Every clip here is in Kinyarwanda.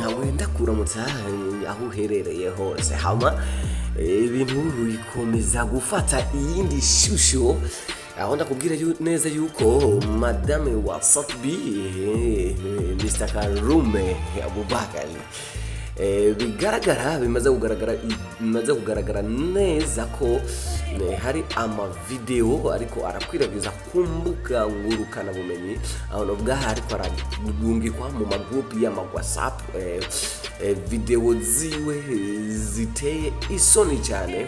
Nawenda kuramutsa aho uherereye hose hama ibintu bikomeza gufata iyindi shusho aho ndakubwira neza yuko madame wa Sotbi Mr. Karume Abubakar bigaragara bimaze kugaragara neza ko hari video ariko arakwiragiza kumbuga ngurukana bumenyi aho nobwa ariko aragungikwa mu magroup ya WhatsApp video ziwe ziteye isoni cyane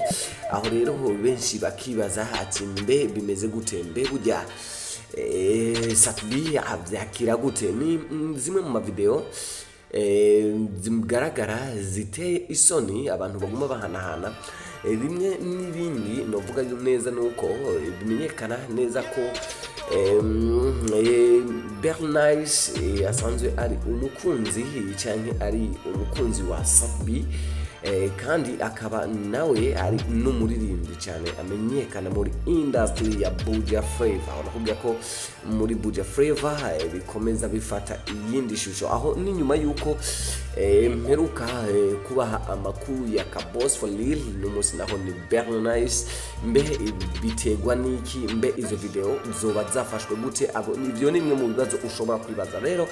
aho rero benshi bakibaza ati mbe bimeze gute mbe burya Sotbi avyakira gute ni zimwe mu video zigaragara ziteye isoni abantu baguma bahanahana rimwe n'ibindi novuga neza nuko bimenyekana neza ko Bernice asanzwe ari umukunzi cyane ari umukunzi wa Sotbi kandi akaba nawe ari n'umuririmbyi cyane amenyekana muri industry ya Buja Flavor nakubwira ko muri Buja Flavor bikomeza bifata iyindi shusho aho ni nyuma yuko mperuka kubaha amakuru ya Boss for Lil n'umunsi naho ni Bernice mbe bitegwa niki mbe izo video zoba zafashwe gute abo nivyo nimwe mu bibazo ushobora kwibaza rero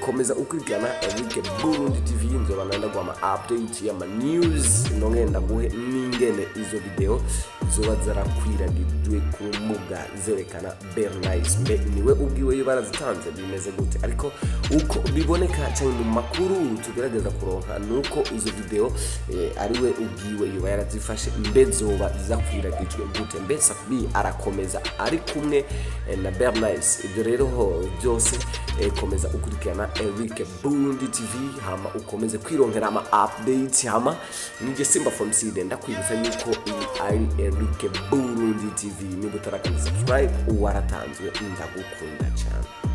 komeza ukwigana Yiwe Burundi TV nzoba nanda gwa update ya news nongenda guhe n'ingene izo video zoba zarakwiragijwe ku mbuga zerekana Bernice mbe niwe ubwiwe barazitanze bimeze gute ariko uko biboneka cyane mu makuru tugerageza kuronka nuko izo video ariwe ubwiwe yarazifashe mbe zoba zakwiragijwe gute mbe Sotbi arakomeza ari kumwe na Bernice ibyo rero byose komeza ukurikirana Yiwe Burundi TV hama ukomeze kwironkera ama updates hama nije Simba from Seed ndakwibutsa yuko ari Yiwe Burundi TV niba utarakanda subscribe waratanzwe ndagukunda cyane.